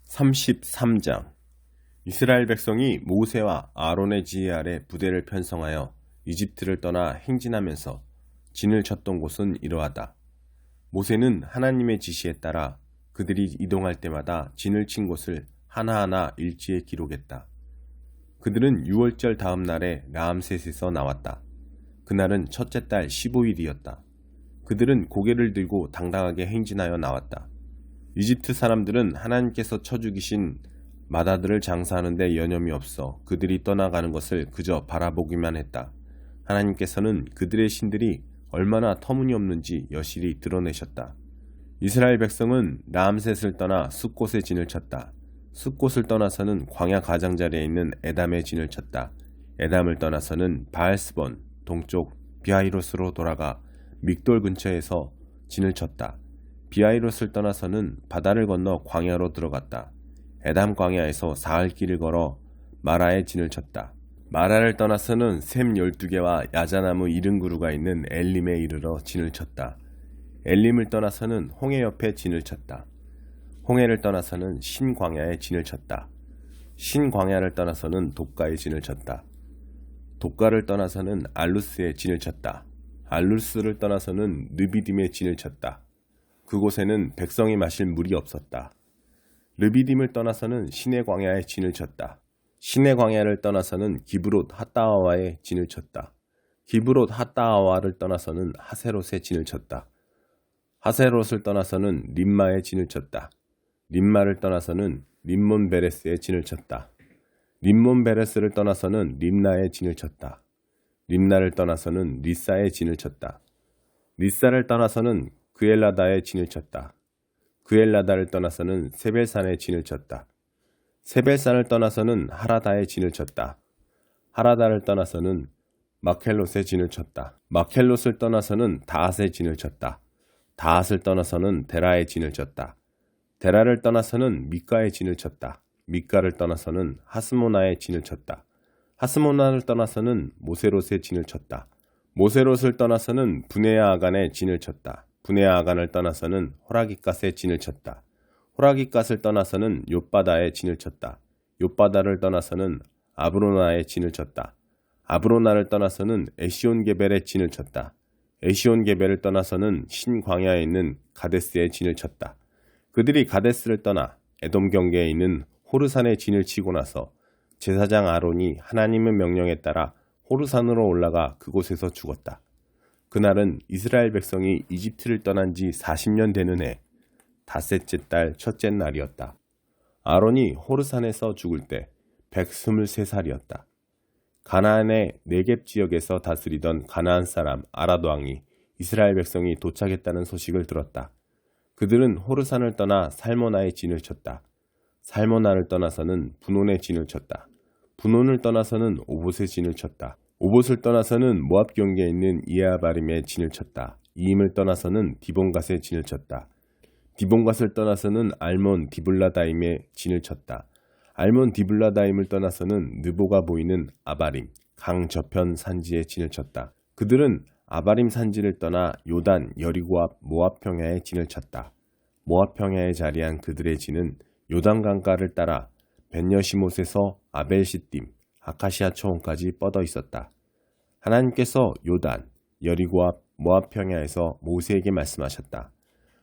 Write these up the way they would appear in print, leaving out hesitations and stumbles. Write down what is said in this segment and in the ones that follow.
33장 이스라엘 백성이 모세와 아론의 지휘 아래 부대를 편성하여 이집트를 떠나 행진하면서 진을 쳤던 곳은 이러하다. 모세는 하나님의 지시에 따라 그들이 이동할 때마다 진을 친 곳을 하나하나 일지에 기록했다. 그들은 유월절 다음 날에 라암셋에서 나왔다. 그날은 첫째 달 15일이었다. 그들은 고개를 들고 당당하게 행진하여 나왔다. 이집트 사람들은 하나님께서 쳐 죽이신 마다들을 장사하는 데 여념이 없어 그들이 떠나가는 것을 그저 바라보기만 했다. 하나님께서는 그들의 신들이 얼마나 터무니없는지 여실히 드러내셨다. 이스라엘 백성은 라암셋을 떠나 숫곳에 진을 쳤다. 숫곳을 떠나서는 광야 가장자리에 있는 에담에 진을 쳤다. 에담을 떠나서는 바알스본 동쪽 비하이롯으로 돌아가 믹돌 근처에서 진을 쳤다. 비하이롯을 떠나서는 바다를 건너 광야로 들어갔다. 에담 광야에서 사흘 길을 걸어 마라에 진을 쳤다. 마라를 떠나서는 샘 12개와 야자나무 70그루가 있는 엘림에 이르러 진을 쳤다. 엘림을 떠나서는 홍해 옆에 진을 쳤다. 홍해를 떠나서는 신광야에 진을 쳤다. 신광야를 떠나서는 독가에 진을 쳤다. 독가를 떠나서는 알루스에 진을 쳤다. 알루스를 떠나서는 르비딤에 진을 쳤다. 그곳에는 백성이 마실 물이 없었다. 르비딤을 떠나서는 신의 광야에 진을 쳤다. 신의 광야를 떠나서는 기브롯 핫다아와에 진을 쳤다. 기브롯 핫다아와를 떠나서는 하세롯에 진을 쳤다. 하세롯을 떠나서는 림마에 진을 쳤다. 림마를 떠나서는 림몬 베레스에 진을 쳤다. 림몬 베레스를 떠나서는 림나에 진을 쳤다. 림나를 떠나서는 리사에 진을 쳤다. 리사를 떠나서는 그엘라다에 진을 쳤다. 그엘라다를 떠나서는 세벨산에 진을 쳤다. 세벨산을 떠나서는 하라다에 진을 쳤다. 하라다를 떠나서는 마켈롯에 진을 쳤다. 마켈롯을 떠나서는 다핫에 진을 쳤다. 다핫을 떠나서는 데라에 진을 쳤다. 데라를 떠나서는 미가에 진을 쳤다. 미가를 떠나서는 하스모나에 진을 쳤다. 하스모나를 떠나서는 모세롯에 진을 쳤다. 모세롯을 떠나서는 브네아 아간에 진을 쳤다. 브네아 아간을 떠나서는 호라깃갓에 진을 쳤다. 호라깃갓을 떠나서는 욥바다에 진을 쳤다. 욥바다를 떠나서는 아브로나에 진을 쳤다. 아브로나를 떠나서는 에시온게벨에 진을 쳤다. 에시온게벨을 떠나서는 신광야에 있는 가데스에 진을 쳤다. 그들이 가데스를 떠나 에돔 경계에 있는 호르산에 진을 치고 나서 제사장 아론이 하나님의 명령에 따라 호르산으로 올라가 그곳에서 죽었다. 그날은 이스라엘 백성이 이집트를 떠난 지 40년 되는 해 닷셋째 달 첫째 날이었다. 아론이 호르산에서 죽을 때 123살이었다. 가나안의 네겝 지역에서 다스리던 가나안 사람 아라도 왕이 이스라엘 백성이 도착했다는 소식을 들었다. 그들은 호르산을 떠나 살모나에 진을 쳤다. 살모나를 떠나서는 분온에 진을 쳤다. 분온을 떠나서는 오봇에 진을 쳤다. 오봇을 떠나서는 모압 경계에 있는 이에아바림에 진을 쳤다. 이임을 떠나서는 디본갓에 진을 쳤다. 디본갓을 떠나서는 알몬 디블라다임에 진을 쳤다. 알몬 디블라다임을 떠나서는 느보가 보이는 아바림, 강 저편 산지에 진을 쳤다. 그들은 아바림 산지를 떠나 요단, 여리고 앞 모압 평야에 진을 쳤다. 모압 평야에 자리한 그들의 진은 요단강가를 따라 벤여시못에서 아벨시딤, 아카시아 초원까지 뻗어 있었다. 하나님께서 요단, 여리고 앞 모압 평야에서 모세에게 말씀하셨다.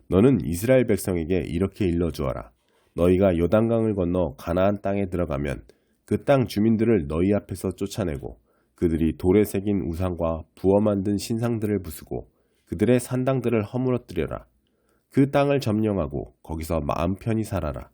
너는 이스라엘 백성에게 이렇게 일러주어라. 너희가 요단강을 건너 가나안 땅에 들어가면 그 땅 주민들을 너희 앞에서 쫓아내고 그들이 돌에 새긴 우상과 부어 만든 신상들을 부수고 그들의 산당들을 허물어뜨려라. 그 땅을 점령하고 거기서 마음 편히 살아라.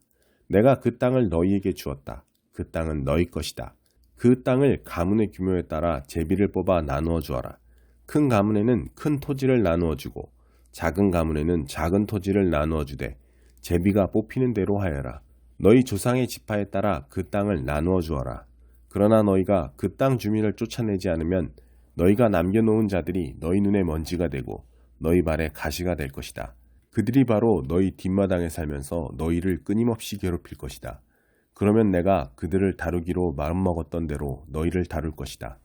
내가 그 땅을 너희에게 주었다. 그 땅은 너희 것이다. 그 땅을 가문의 규모에 따라 제비를 뽑아 나누어 주어라. 큰 가문에는 큰 토지를 나누어 주고 작은 가문에는 작은 토지를 나누어 주되 제비가 뽑히는 대로 하여라. 너희 조상의 지파에 따라 그 땅을 나누어 주어라. 그러나 너희가 그 땅 주민을 쫓아내지 않으면 너희가 남겨놓은 자들이 너희 눈에 먼지가 되고 너희 발에 가시가 될 것이다. 그들이 바로 너희 뒷마당에 살면서 너희를 끊임없이 괴롭힐 것이다. 그러면 내가 그들을 다루기로 마음먹었던 대로 너희를 다룰 것이다.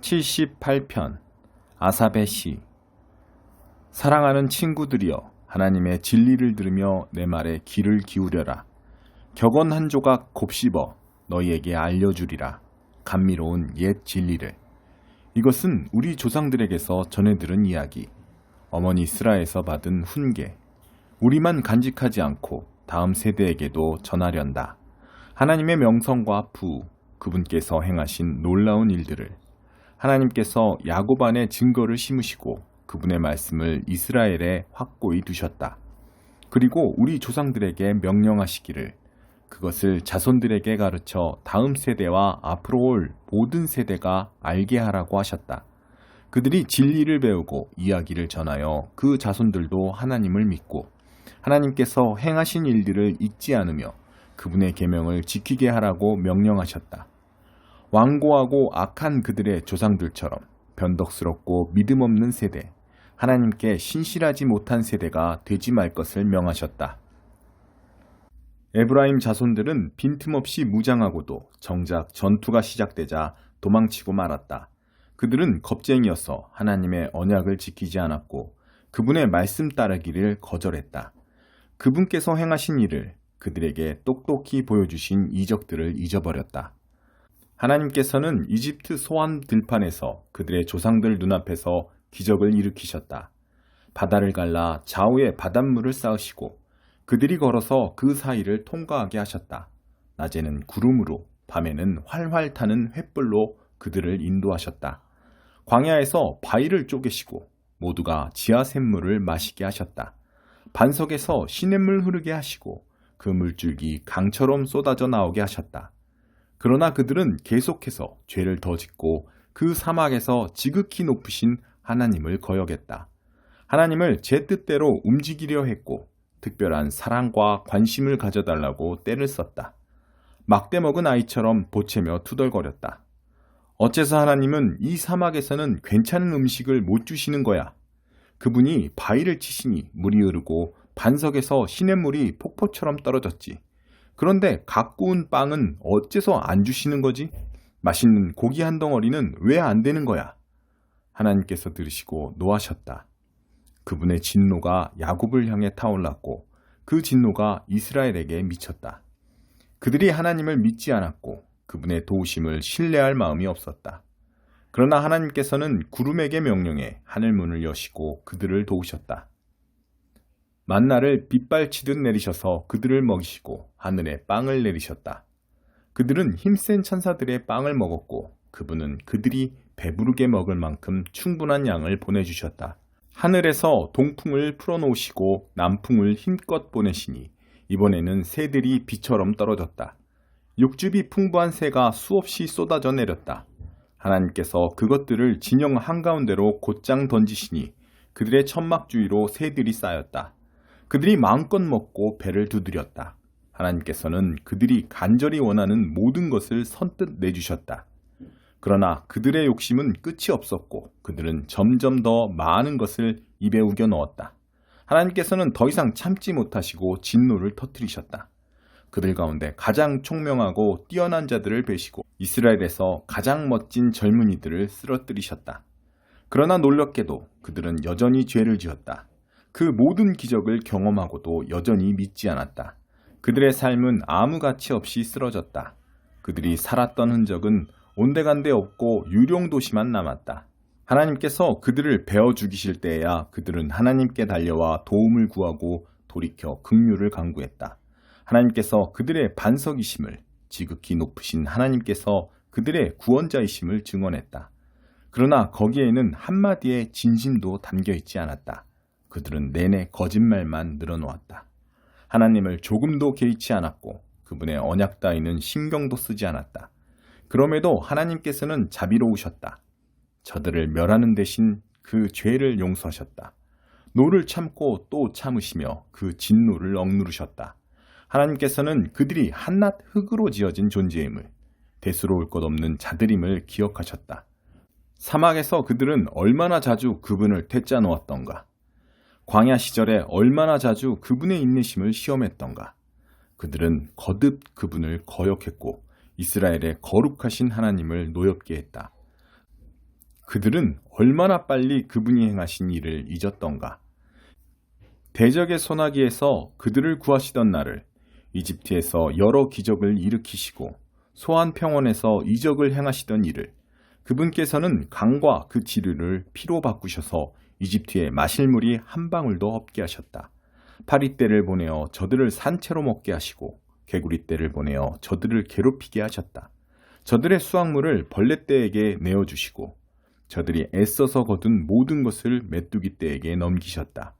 78편 아삽의 시. 사랑하는 친구들이여, 하나님의 진리를 들으며 내 말에 귀를 기울여라. 격언 한 조각 곱씹어 너희에게 알려주리라. 감미로운 옛 진리를. 이것은 우리 조상들에게서 전해 들은 이야기, 어머니 스라에서 받은 훈계, 우리만 간직하지 않고 다음 세대에게도 전하련다. 하나님의 명성과 부, 그분께서 행하신 놀라운 일들을, 하나님께서 야곱 안에 증거를 심으시고 그분의 말씀을 이스라엘에 확고히 두셨다. 그리고 우리 조상들에게 명령하시기를 그것을 자손들에게 가르쳐 다음 세대와 앞으로 올 모든 세대가 알게 하라고 하셨다. 그들이 진리를 배우고 이야기를 전하여 그 자손들도 하나님을 믿고 하나님께서 행하신 일들을 잊지 않으며 그분의 계명을 지키게 하라고 명령하셨다. 완고하고 악한 그들의 조상들처럼 변덕스럽고 믿음 없는 세대, 하나님께 신실하지 못한 세대가 되지 말 것을 명하셨다. 에브라임 자손들은 빈틈없이 무장하고도 정작 전투가 시작되자 도망치고 말았다. 그들은 겁쟁이여서 하나님의 언약을 지키지 않았고 그분의 말씀 따르기를 거절했다. 그분께서 행하신 일을, 그들에게 똑똑히 보여주신 이적들을 잊어버렸다. 하나님께서는 이집트 소환 들판에서 그들의 조상들 눈앞에서 기적을 일으키셨다. 바다를 갈라 좌우에 바닷물을 쌓으시고 그들이 걸어서 그 사이를 통과하게 하셨다. 낮에는 구름으로, 밤에는 활활 타는 횃불로 그들을 인도하셨다. 광야에서 바위를 쪼개시고 모두가 지하 샘물을 마시게 하셨다. 반석에서 시냇물 흐르게 하시고 그 물줄기 강처럼 쏟아져 나오게 하셨다. 그러나 그들은 계속해서 죄를 더 짓고 그 사막에서 지극히 높으신 하나님을 거역했다. 하나님을 제 뜻대로 움직이려 했고 특별한 사랑과 관심을 가져달라고 떼를 썼다. 막대 먹은 아이처럼 보채며 투덜거렸다. 어째서 하나님은 이 사막에서는 괜찮은 음식을 못 주시는 거야? 그분이 바위를 치시니 물이 흐르고 반석에서 시냇물이 폭포처럼 떨어졌지. 그런데 각 구운 빵은 어째서 안 주시는 거지? 맛있는 고기 한 덩어리는 왜 안 되는 거야? 하나님께서 들으시고 노하셨다. 그분의 진노가 야곱을 향해 타올랐고 그 진노가 이스라엘에게 미쳤다. 그들이 하나님을 믿지 않았고 그분의 도우심을 신뢰할 마음이 없었다. 그러나 하나님께서는 구름에게 명령해 하늘문을 여시고 그들을 도우셨다. 만나를 빗발치듯 내리셔서 그들을 먹이시고 하늘에 빵을 내리셨다. 그들은 힘센 천사들의 빵을 먹었고 그분은 그들이 배부르게 먹을 만큼 충분한 양을 보내주셨다. 하늘에서 동풍을 풀어놓으시고 남풍을 힘껏 보내시니 이번에는 새들이 비처럼 떨어졌다. 육즙이 풍부한 새가 수없이 쏟아져 내렸다. 하나님께서 그것들을 진영 한가운데로 곧장 던지시니 그들의 천막 주위로 새들이 쌓였다. 그들이 마음껏 먹고 배를 두드렸다. 하나님께서는 그들이 간절히 원하는 모든 것을 선뜻 내주셨다. 그러나 그들의 욕심은 끝이 없었고 그들은 점점 더 많은 것을 입에 우겨 넣었다. 하나님께서는 더 이상 참지 못하시고 진노를 터뜨리셨다. 그들 가운데 가장 총명하고 뛰어난 자들을 베시고 이스라엘에서 가장 멋진 젊은이들을 쓰러뜨리셨다. 그러나 놀랍게도 그들은 여전히 죄를 지었다. 그 모든 기적을 경험하고도 여전히 믿지 않았다. 그들의 삶은 아무 가치 없이 쓰러졌다. 그들이 살았던 흔적은 온데간데 없고 유령도시만 남았다. 하나님께서 그들을 베어 죽이실 때에야 그들은 하나님께 달려와 도움을 구하고 돌이켜 긍휼을 간구했다. 하나님께서 그들의 반석이심을, 지극히 높으신 하나님께서 그들의 구원자이심을 증언했다. 그러나 거기에는 한마디의 진심도 담겨있지 않았다. 그들은 내내 거짓말만 늘어놓았다. 하나님을 조금도 개의치 않았고 그분의 언약 따위는 신경도 쓰지 않았다. 그럼에도 하나님께서는 자비로우셨다. 저들을 멸하는 대신 그 죄를 용서하셨다. 노를 참고 또 참으시며 그 진노를 억누르셨다. 하나님께서는 그들이 한낱 흙으로 지어진 존재임을, 대수로울 것 없는 자들임을 기억하셨다. 사막에서 그들은 얼마나 자주 그분을 퇴짜 놓았던가. 광야 시절에 얼마나 자주 그분의 인내심을 시험했던가. 그들은 거듭 그분을 거역했고 이스라엘의 거룩하신 하나님을 노엽게 했다. 그들은 얼마나 빨리 그분이 행하신 일을 잊었던가. 대적의 소나기에서 그들을 구하시던 나를 이집트에서 여러 기적을 일으키시고 소한 평원에서 이적을 행하시던 이를 그분께서는 강과 그 지류를 피로 바꾸셔서 이집트에 마실 물이 한 방울도 없게 하셨다. 파리떼를 보내어 저들을 산채로 먹게 하시고 개구리떼를 보내어 저들을 괴롭히게 하셨다. 저들의 수확물을 벌레떼에게 내어주시고 저들이 애써서 거둔 모든 것을 메뚜기떼에게 넘기셨다.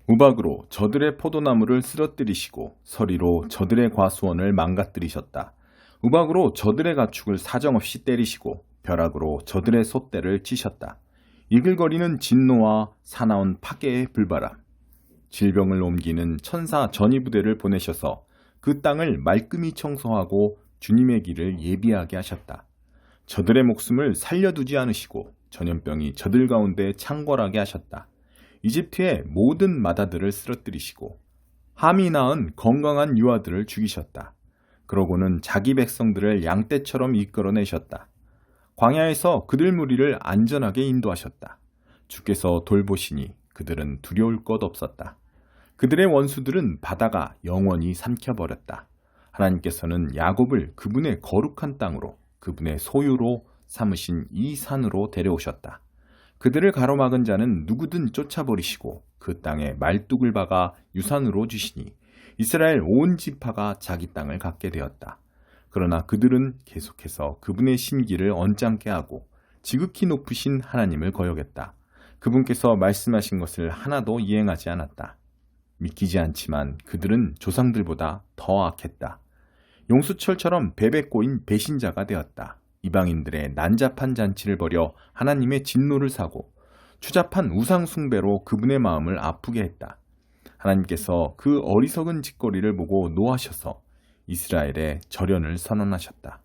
우박으로 저들의 포도나무를 쓰러뜨리시고 서리로 저들의 과수원을 망가뜨리셨다. 우박으로 저들의 가축을 사정없이 때리시고 벼락으로 저들의 솥대를 치셨다. 이글거리는 진노와 사나운 파괴의 불바람, 질병을 옮기는 천사 전이부대를 보내셔서 그 땅을 말끔히 청소하고 주님의 길을 예비하게 하셨다. 저들의 목숨을 살려두지 않으시고 전염병이 저들 가운데 창궐하게 하셨다. 이집트의 모든 마다들을 쓰러뜨리시고 함이 낳은 건강한 유아들을 죽이셨다. 그러고는 자기 백성들을 양떼처럼 이끌어내셨다. 광야에서 그들 무리를 안전하게 인도하셨다. 주께서 돌보시니 그들은 두려울 것 없었다. 그들의 원수들은 바다가 영원히 삼켜버렸다. 하나님께서는 야곱을 그분의 거룩한 땅으로 그분의 소유로 삼으신 이 산으로 데려오셨다. 그들을 가로막은 자는 누구든 쫓아버리시고 그 땅에 말뚝을 박아 유산으로 주시니 이스라엘 온 지파가 자기 땅을 갖게 되었다. 그러나 그들은 계속해서 그분의 신기를 언짢게 하고 지극히 높으신 하나님을 거역했다. 그분께서 말씀하신 것을 하나도 이행하지 않았다. 믿기지 않지만 그들은 조상들보다 더 악했다. 용수철처럼 베베 꼬인 배신자가 되었다. 이방인들의 난잡한 잔치를 벌여 하나님의 진노를 사고 추잡한 우상 숭배로 그분의 마음을 아프게 했다. 하나님께서 그 어리석은 짓거리를 보고 노하셔서 이스라엘의 절연을 선언하셨다.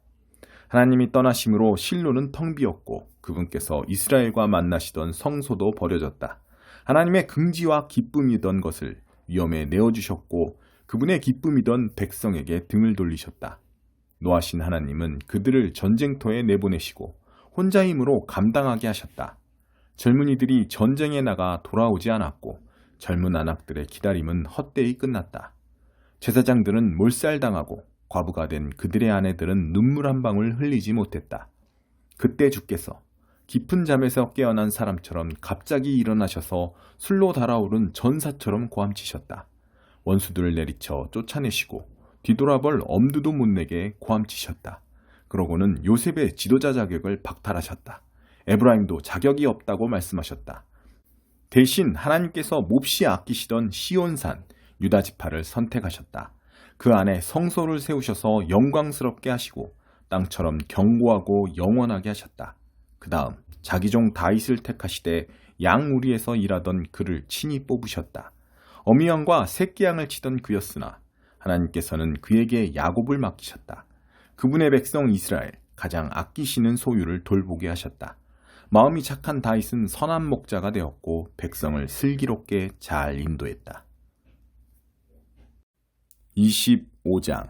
하나님이 떠나심으로 실로는 텅 비었고 그분께서 이스라엘과 만나시던 성소도 버려졌다. 하나님의 긍지와 기쁨이던 것을 위험에 내어주셨고 그분의 기쁨이던 백성에게 등을 돌리셨다. 노하신 하나님은 그들을 전쟁터에 내보내시고 혼자 힘으로 감당하게 하셨다. 젊은이들이 전쟁에 나가 돌아오지 않았고 젊은 안악들의 기다림은 헛되이 끝났다. 제사장들은 몰살당하고 과부가 된 그들의 아내들은 눈물 한 방울 흘리지 못했다. 그때 주께서 깊은 잠에서 깨어난 사람처럼 갑자기 일어나셔서 술로 달아오른 전사처럼 고함치셨다. 원수들을 내리쳐 쫓아내시고 뒤돌아볼 엄두도 못 내게 고함치셨다. 그러고는 요셉의 지도자 자격을 박탈하셨다. 에브라임도 자격이 없다고 말씀하셨다. 대신 하나님께서 몹시 아끼시던 시온산 유다 지파를 선택하셨다. 그 안에 성소를 세우셔서 영광스럽게 하시고 땅처럼 견고하고 영원하게 하셨다. 그 다음 자기 종 다윗을 택하시되 양우리에서 일하던 그를 친히 뽑으셨다. 어미양과 새끼양을 치던 그였으나 하나님께서는 그에게 야곱을 맡기셨다. 그분의 백성 이스라엘 가장 아끼시는 소유를 돌보게 하셨다. 마음이 착한 다윗은 선한 목자가 되었고 백성을 슬기롭게 잘 인도했다. 25장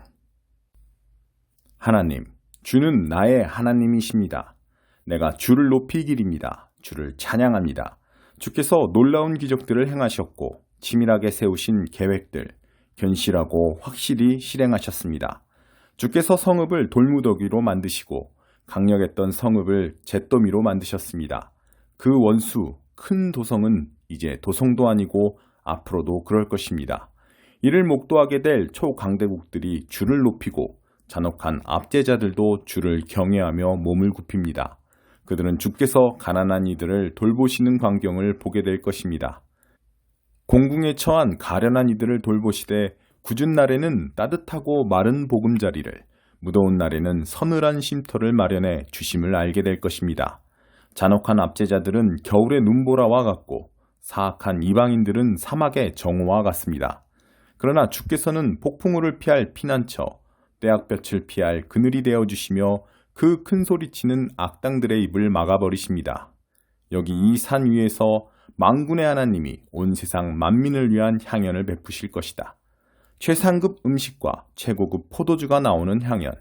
하나님, 주는 나의 하나님이십니다. 내가 주를 높이기립니다. 주를 찬양합니다. 주께서 놀라운 기적들을 행하셨고 치밀하게 세우신 계획들, 견실하고 확실히 실행하셨습니다. 주께서 성읍을 돌무더기로 만드시고 강력했던 성읍을 잿더미로 만드셨습니다. 그 원수 큰 도성은 이제 도성도 아니고 앞으로도 그럴 것입니다. 이를 목도하게 될 초강대국들이 주를 높이고 잔혹한 압제자들도 주를 경외하며 몸을 굽힙니다. 그들은 주께서 가난한 이들을 돌보시는 광경을 보게 될 것입니다. 공궁에 처한 가련한 이들을 돌보시되 굳은 날에는 따뜻하고 마른 보금자리를, 무더운 날에는 서늘한 쉼터를 마련해 주심을 알게 될 것입니다. 잔혹한 압제자들은 겨울의 눈보라와 같고 사악한 이방인들은 사막의 정오와 같습니다. 그러나 주께서는 폭풍우를 피할 피난처, 떼약볕을 피할 그늘이 되어주시며 그 큰 소리치는 악당들의 입을 막아버리십니다. 여기 이 산 위에서 만군의 하나님이 온 세상 만민을 위한 향연을 베푸실 것이다. 최상급 음식과 최고급 포도주가 나오는 향연,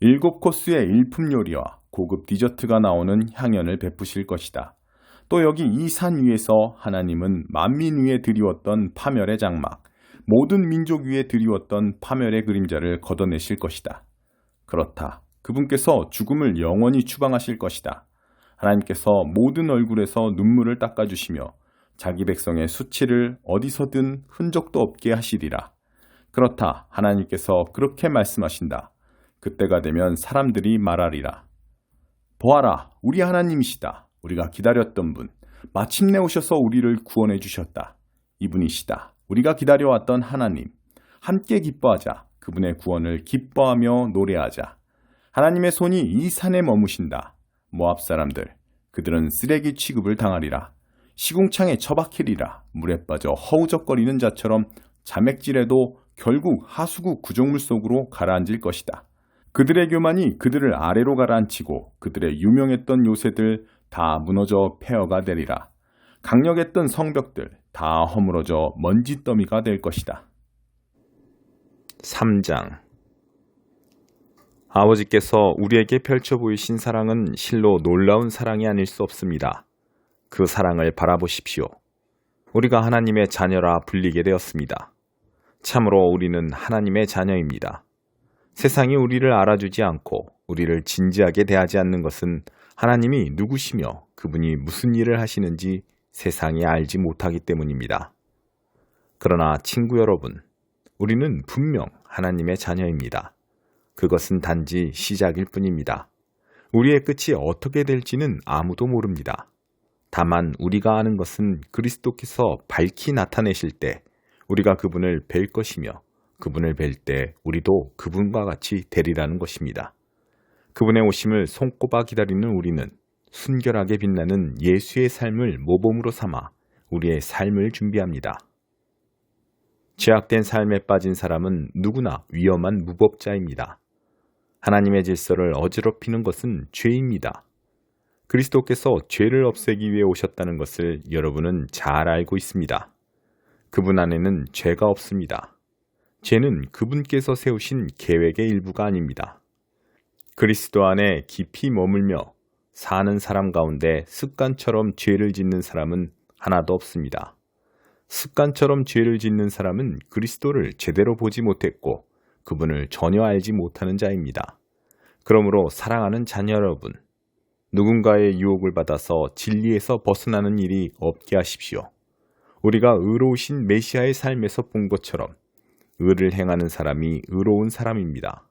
7코스의 일품 요리와 고급 디저트가 나오는 향연을 베푸실 것이다. 또 여기 이 산 위에서 하나님은 만민 위에 드리웠던 파멸의 장막, 모든 민족 위에 드리웠던 파멸의 그림자를 걷어내실 것이다. 그렇다. 그분께서 죽음을 영원히 추방하실 것이다. 하나님께서 모든 얼굴에서 눈물을 닦아주시며 자기 백성의 수치를 어디서든 흔적도 없게 하시리라. 그렇다. 하나님께서 그렇게 말씀하신다. 그때가 되면 사람들이 말하리라. 보아라, 우리 하나님이시다. 우리가 기다렸던 분, 마침내 오셔서 우리를 구원해 주셨다. 이분이시다. 우리가 기다려왔던 하나님. 함께 기뻐하자. 그분의 구원을 기뻐하며 노래하자. 하나님의 손이 이 산에 머무신다. 모압 사람들, 그들은 쓰레기 취급을 당하리라. 시궁창에 처박히리라. 물에 빠져 허우적거리는 자처럼 자맥질해도 결국 하수구 구정물 속으로 가라앉을 것이다. 그들의 교만이 그들을 아래로 가라앉히고 그들의 유명했던 요새들 다 무너져 폐허가 되리라. 강력했던 성벽들 다 허물어져 먼지더미가 될 것이다. 3장. 아버지께서 우리에게 펼쳐 보이신 사랑은 실로 놀라운 사랑이 아닐 수 없습니다. 그 사랑을 바라보십시오. 우리가 하나님의 자녀라 불리게 되었습니다. 참으로 우리는 하나님의 자녀입니다. 세상이 우리를 알아주지 않고 우리를 진지하게 대하지 않는 것은 하나님이 누구시며 그분이 무슨 일을 하시는지 세상이 알지 못하기 때문입니다. 그러나 친구 여러분, 우리는 분명 하나님의 자녀입니다. 그것은 단지 시작일 뿐입니다. 우리의 끝이 어떻게 될지는 아무도 모릅니다. 다만 우리가 아는 것은 그리스도께서 밝히 나타내실 때 우리가 그분을 뵐 것이며 그분을 뵐 때 우리도 그분과 같이 되리라는 것입니다. 그분의 오심을 손꼽아 기다리는 우리는 순결하게 빛나는 예수의 삶을 모범으로 삼아 우리의 삶을 준비합니다. 죄악된 삶에 빠진 사람은 누구나 위험한 무법자입니다. 하나님의 질서를 어지럽히는 것은 죄입니다. 그리스도께서 죄를 없애기 위해 오셨다는 것을 여러분은 잘 알고 있습니다. 그분 안에는 죄가 없습니다. 죄는 그분께서 세우신 계획의 일부가 아닙니다. 그리스도 안에 깊이 머물며 사는 사람 가운데 습관처럼 죄를 짓는 사람은 하나도 없습니다. 습관처럼 죄를 짓는 사람은 그리스도를 제대로 보지 못했고 그분을 전혀 알지 못하는 자입니다. 그러므로 사랑하는 자녀 여러분, 누군가의 유혹을 받아서 진리에서 벗어나는 일이 없게 하십시오. 우리가 의로우신 메시아의 삶에서 본 것처럼 의를 행하는 사람이 의로운 사람입니다.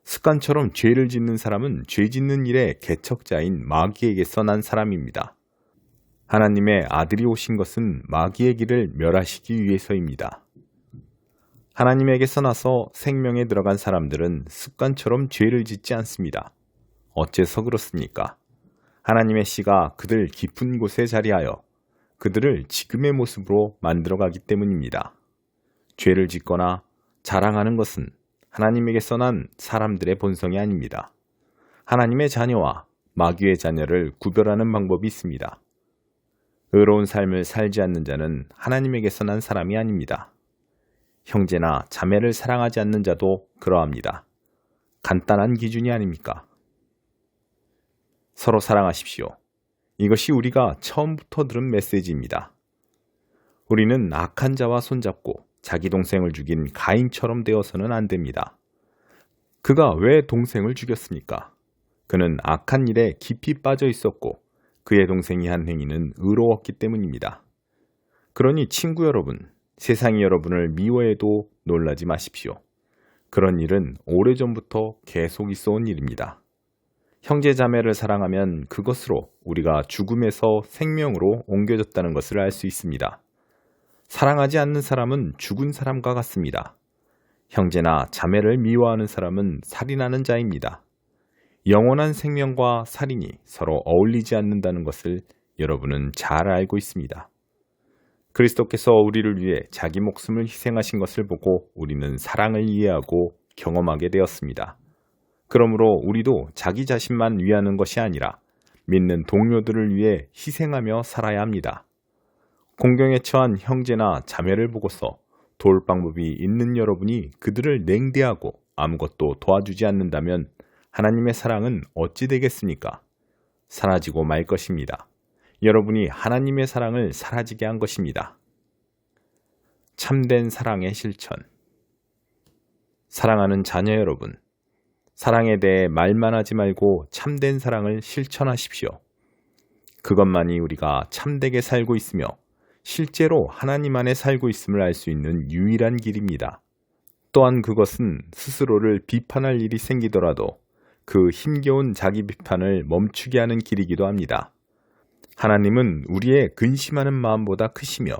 습관처럼 죄를 짓는 사람은 죄 짓는 일의 개척자인 마귀에게서 난 사람입니다. 하나님의 아들이 오신 것은 마귀의 길을 멸하시기 위해서입니다. 하나님에게서 나서 생명에 들어간 사람들은 습관처럼 죄를 짓지 않습니다. 어째서 그렇습니까? 하나님의 씨가 그들 깊은 곳에 자리하여 그들을 지금의 모습으로 만들어가기 때문입니다. 죄를 짓거나 자랑하는 것은 하나님에게서 난 사람들의 본성이 아닙니다. 하나님의 자녀와 마귀의 자녀를 구별하는 방법이 있습니다. 의로운 삶을 살지 않는 자는 하나님에게서 난 사람이 아닙니다. 형제나 자매를 사랑하지 않는 자도 그러합니다. 간단한 기준이 아닙니까? 서로 사랑하십시오. 이것이 우리가 처음부터 들은 메시지입니다. 우리는 악한 자와 손잡고 자기 동생을 죽인 가인처럼 되어서는 안 됩니다. 그가 왜 동생을 죽였습니까? 그는 악한 일에 깊이 빠져 있었고 그의 동생이 한 행위는 의로웠기 때문입니다. 그러니 친구 여러분, 세상이 여러분을 미워해도 놀라지 마십시오. 그런 일은 오래전부터 계속 있어온 일입니다. 형제 자매를 사랑하면 그것으로 우리가 죽음에서 생명으로 옮겨졌다는 것을 알 수 있습니다. 사랑하지 않는 사람은 죽은 사람과 같습니다. 형제나 자매를 미워하는 사람은 살인하는 자입니다. 영원한 생명과 살인이 서로 어울리지 않는다는 것을 여러분은 잘 알고 있습니다. 그리스도께서 우리를 위해 자기 목숨을 희생하신 것을 보고 우리는 사랑을 이해하고 경험하게 되었습니다. 그러므로 우리도 자기 자신만 위하는 것이 아니라 믿는 동료들을 위해 희생하며 살아야 합니다. 공경에 처한 형제나 자매를 보고서 도울 방법이 있는 여러분이 그들을 냉대하고 아무것도 도와주지 않는다면 하나님의 사랑은 어찌 되겠습니까? 사라지고 말 것입니다. 여러분이 하나님의 사랑을 사라지게 한 것입니다. 참된 사랑의 실천. 사랑하는 자녀 여러분, 사랑에 대해 말만 하지 말고 참된 사랑을 실천하십시오. 그것만이 우리가 참되게 살고 있으며 실제로 하나님 안에 살고 있음을 알 수 있는 유일한 길입니다. 또한 그것은 스스로를 비판할 일이 생기더라도 그 힘겨운 자기 비판을 멈추게 하는 길이기도 합니다. 하나님은 우리의 근심하는 마음보다 크시며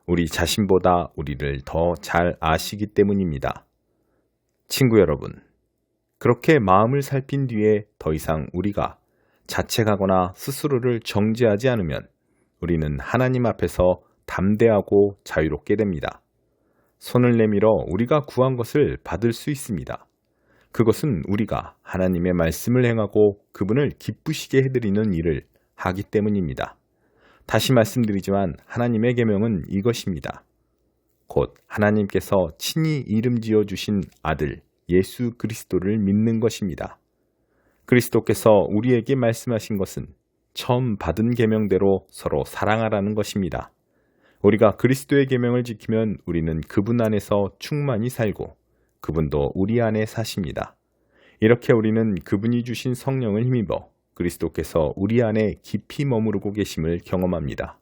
우리 자신보다 우리를 더 잘 아시기 때문입니다. 친구 여러분, 그렇게 마음을 살핀 뒤에 더 이상 우리가 자책하거나 스스로를 정죄하지 않으면 우리는 하나님 앞에서 담대하고 자유롭게 됩니다. 손을 내밀어 우리가 구한 것을 받을 수 있습니다. 그것은 우리가 하나님의 말씀을 행하고 그분을 기쁘시게 해드리는 일을 하기 때문입니다. 다시 말씀드리지만 하나님의 계명은 이것입니다. 곧 하나님께서 친히 이름 지어주신 아들 예수 그리스도를 믿는 것입니다. 그리스도께서 우리에게 말씀하신 것은 처음 받은 계명대로 서로 사랑하라는 것입니다. 우리가 그리스도의 계명을 지키면 우리는 그분 안에서 충만히 살고 그분도 우리 안에 사십니다. 이렇게 우리는 그분이 주신 성령을 힘입어 그리스도께서 우리 안에 깊이 머무르고 계심을 경험합니다.